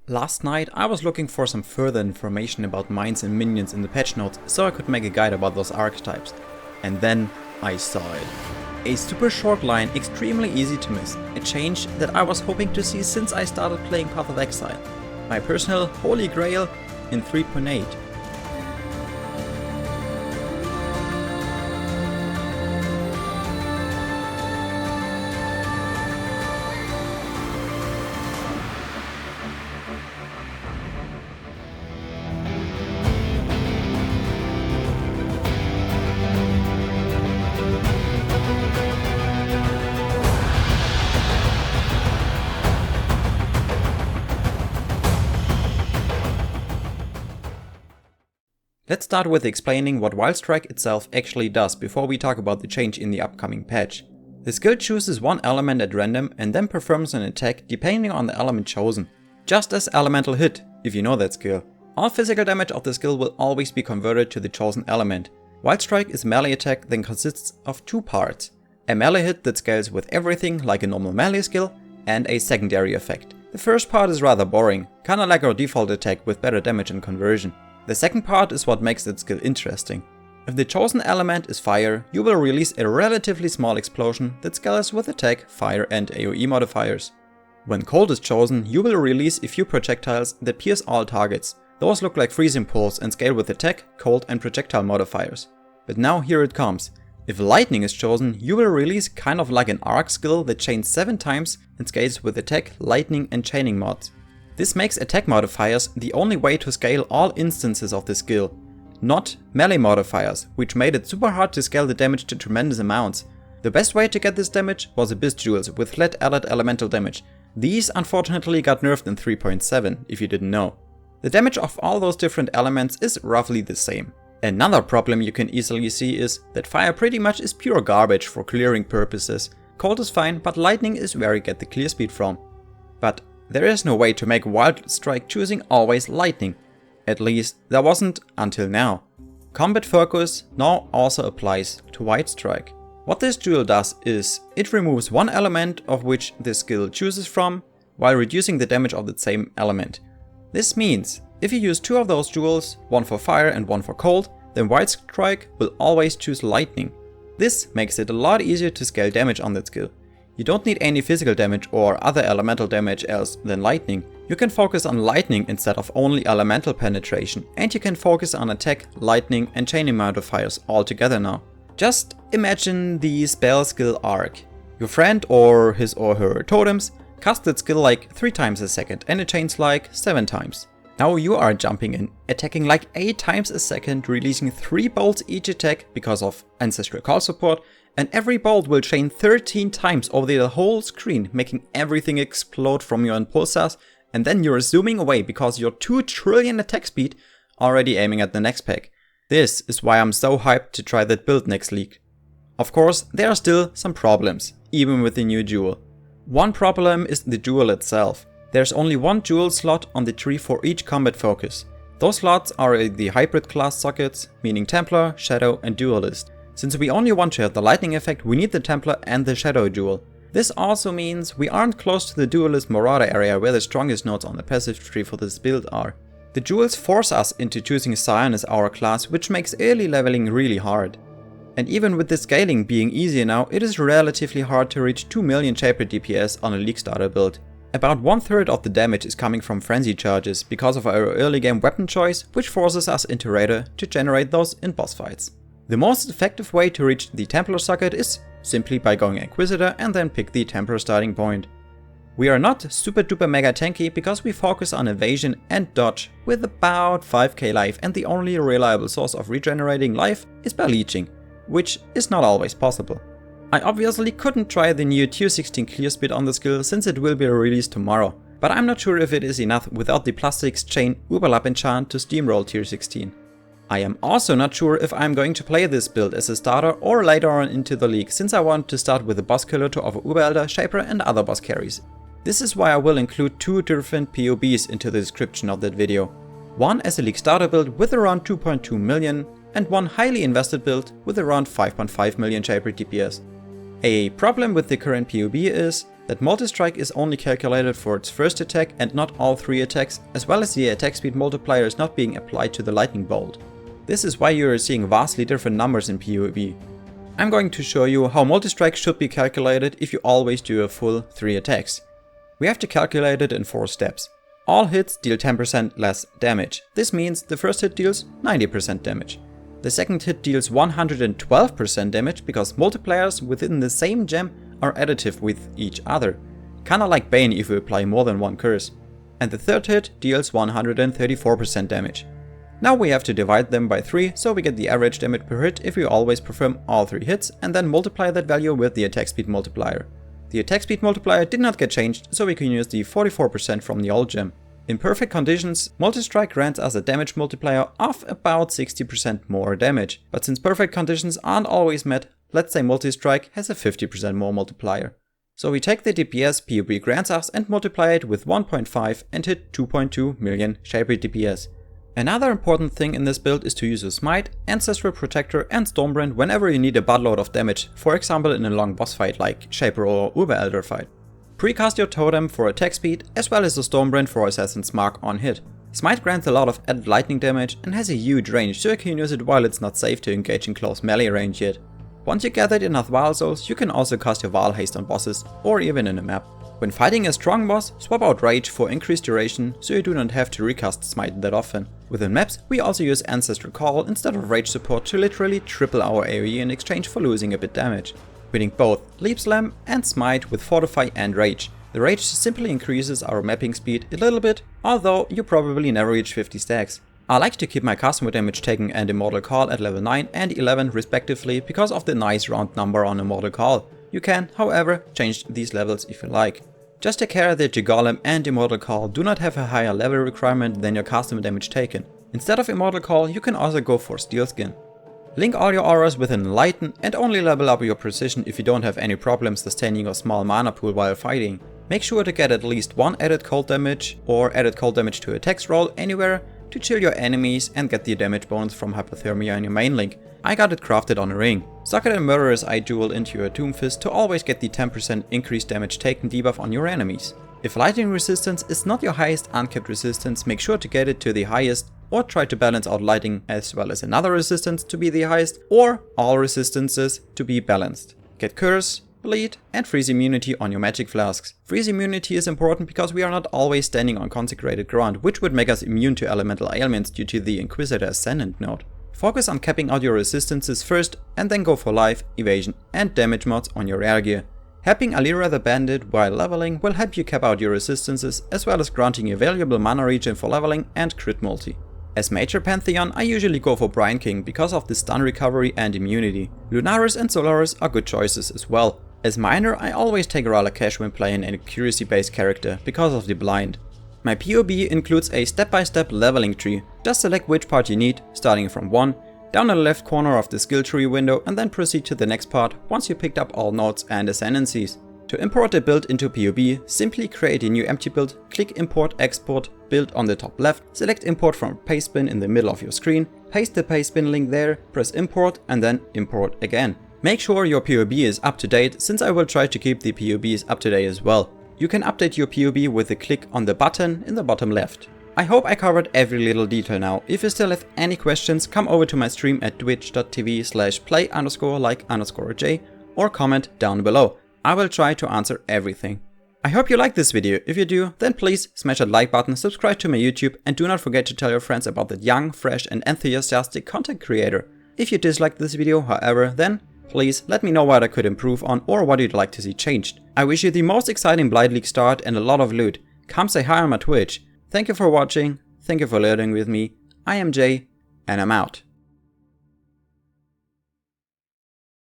Last night I was looking for some further information about mines and minions in the patch notes so I could make a guide about those archetypes. And then I saw it. A super short line, extremely easy to miss. A change that I was hoping to see since I started playing Path of Exile. My personal holy grail in 3.8. Let's start with explaining what Wild Strike itself actually does before we talk about the change in the upcoming patch. The skill chooses one element at random and then performs an attack depending on the element chosen. Just as Elemental Hit, if you know that skill. All physical damage of the skill will always be converted to the chosen element. Wild Strike is a melee attack that consists of two parts. A melee hit that scales with everything like a normal melee skill, and a secondary effect. The first part is rather boring, kinda like our default attack with better damage and conversion. The second part is what makes that skill interesting. If the chosen element is fire, you will release a relatively small explosion that scales with attack, fire and AoE modifiers. When cold is chosen, you will release a few projectiles that pierce all targets. Those look like freezing poles and scale with attack, cold and projectile modifiers. But now here it comes. If lightning is chosen, you will release kind of like an arc skill that chains 7 times and scales with attack, lightning and chaining mods. This makes attack modifiers the only way to scale all instances of the skill, not melee modifiers, which made it super hard to scale the damage to tremendous amounts. The best way to get this damage was Abyss Jewels with flat added elemental damage. These unfortunately got nerfed in 3.7, if you didn't know. The damage of all those different elements is roughly the same. Another problem you can easily see is that fire pretty much is pure garbage for clearing purposes. Cold is fine, but lightning is where you get the clear speed from. But there is no way to make Wild Strike choosing always lightning. At least there wasn't until now. Combat Focus now also applies to Wild Strike. What this jewel does is, it removes one element of which the skill chooses from, while reducing the damage of the same element. This means, if you use 2 of those jewels, one for fire and one for cold, then Wild Strike will always choose lightning. This makes it a lot easier to scale damage on that skill. You don't need any physical damage or other elemental damage else than lightning. You can focus on lightning instead of only elemental penetration, and you can focus on attack, lightning and chaining modifiers all together now. Just imagine the spell skill arc. Your friend or his or her totems cast that skill like 3 times a second and it chains like 7 times. Now you are jumping in, attacking like 8 times a second, releasing 3 bolts each attack because of Ancestral Call support, and every bolt will chain 13 times over the whole screen, making everything explode from your impulsors, and then you're zooming away because your 2 trillion attack speed already aiming at the next pack. This is why I'm so hyped to try that build next league. Of course, there are still some problems, even with the new jewel. One problem is the jewel itself. There's only one jewel slot on the tree for each combat focus. Those slots are the hybrid class sockets, meaning Templar, Shadow and Duelist. Since we only want to have the lightning effect, we need the Templar and the Shadow jewel. This also means we aren't close to the Duelist Marauder area where the strongest nodes on the passive tree for this build are. The jewels force us into choosing Scion as our class, which makes early leveling really hard. And even with the scaling being easier now, it is relatively hard to reach 2 million Shaper DPS on a League starter build. About 1/3 of the damage is coming from frenzy charges because of our early game weapon choice, which forces us into Raider to generate those in boss fights. The most effective way to reach the Templar socket is simply by going Inquisitor and then pick the Templar starting point. We are not super duper mega tanky because we focus on evasion and dodge with about 5k life, and the only reliable source of regenerating life is by leeching, which is not always possible. I obviously couldn't try the new tier 16 clear speed on the skill since it will be released tomorrow, but I'm not sure if it is enough without the +6 chain Uberlap enchant to steamroll tier 16. I am also not sure if I'm going to play this build as a starter or later on into the league, since I want to start with a boss killer to offer Uber Elder, Shaper and other boss carries. This is why I will include 2 different POBs into the description of that video. One as a league starter build with around 2.2 million and one highly invested build with around 5.5 million Shaper DPS. A problem with the current POB is that multi-strike is only calculated for its first attack and not all 3 attacks, as well as the attack speed multiplier is not being applied to the lightning bolt. This is why you are seeing vastly different numbers in PoE. I'm going to show you how multi-strike should be calculated if you always do a full 3 attacks. We have to calculate it in 4 steps. All hits deal 10% less damage. This means the first hit deals 90% damage. The second hit deals 112% damage because multipliers within the same gem are additive with each other. Kinda like Bane if you apply more than one curse. And the third hit deals 134% damage. Now we have to divide them by 3 so we get the average damage per hit if we always perform all 3 hits and then multiply that value with the attack speed multiplier. The attack speed multiplier did not get changed, so we can use the 44% from the old gem. In perfect conditions, multi-strike grants us a damage multiplier of about 60% more damage, but since perfect conditions aren't always met, let's say multi-strike has a 50% more multiplier. So we take the DPS PoE grants us and multiply it with 1.5 and hit 2.2 million Shaper DPS. Another important thing in this build is to use a Smite, Ancestral Protector and Stormbrand whenever you need a buttload of damage, for example in a long boss fight like Shaper or Uber Elder fight. Precast your Totem for attack speed as well as the Stormbrand for Assassin's Mark on hit. Smite grants a lot of added lightning damage and has a huge range, so you can use it while it's not safe to engage in close melee range yet. Once you gathered enough Vaal Souls, you can also cast your Vaal Haste on bosses or even in a map. When fighting a strong boss, swap out Rage for increased duration so you do not have to recast Smite that often. Within maps, we also use Ancestral Call instead of Rage support to literally triple our AoE in exchange for losing a bit damage. Winning both Leap Slam and Smite with Fortify and Rage. The Rage simply increases our mapping speed a little bit, although you probably never reach 50 stacks. I like to keep my customer damage taken and Immortal Call at level 9 and 11 respectively because of the nice round number on Immortal Call. You can, however, change these levels if you like. Just take care that your Golem and Immortal Call do not have a higher level requirement than your customer damage taken. Instead of Immortal Call, you can also go for Steel Skin. Link all your auras with an Enlighten and only level up your precision if you don't have any problems sustaining your small mana pool while fighting. Make sure to get at least 1 added cold damage or added cold damage to attacks roll anywhere to chill your enemies and get the damage bonus from Hypothermia in your main link. I got it crafted on a ring. Socket and Murderous Eye Jewel into your Doom Fist to always get the 10% increased damage taken debuff on your enemies. If lightning resistance is not your highest uncapped resistance, make sure to get it to the highest or try to balance out lightning as well as another resistance to be the highest or all resistances to be balanced. Get Curse, Bleed and Freeze immunity on your magic flasks. Freeze immunity is important because we are not always standing on consecrated ground, which would make us immune to elemental ailments due to the Inquisitor Ascendant node. Focus on capping out your resistances first and then go for life, evasion and damage mods on your rare gear. Helping Alira the Bandit while leveling will help you cap out your resistances as well as granting you valuable mana regen for leveling and crit multi. As Major Pantheon, I usually go for Brine King because of the stun recovery and immunity. Lunaris and Solaris are good choices as well. As Minor, I always take Ralakesh when playing an accuracy based character because of the blind. My PoE includes a step-by-step leveling tree. Just select which part you need, starting from 1, down in the left corner of the skill tree window and then proceed to the next part once you picked up all nodes and ascendancies. To import a build into PoE, simply create a new empty build, click Import Export Build on the top left, select Import from Paste Bin in the middle of your screen, paste the Paste Bin link there, press Import and then Import again. Make sure your PoE is up to date, since I will try to keep the PoEs up to date as well. You can update your PoE with a click on the button in the bottom left. I hope I covered every little detail now. If you still have any questions, come over to my stream at twitch.tv/play_like_j or comment down below. I will try to answer everything. I hope you liked this video. If you do, then please smash that like button, subscribe to my YouTube and do not forget to tell your friends about that young, fresh and enthusiastic content creator. If you disliked this video, however, then please let me know what I could improve on or what you'd like to see changed. I wish you the most exciting Blight League start and a lot of loot. Come say hi on my Twitch. Thank you for watching, thank you for learning with me. I am Jay, and I'm out.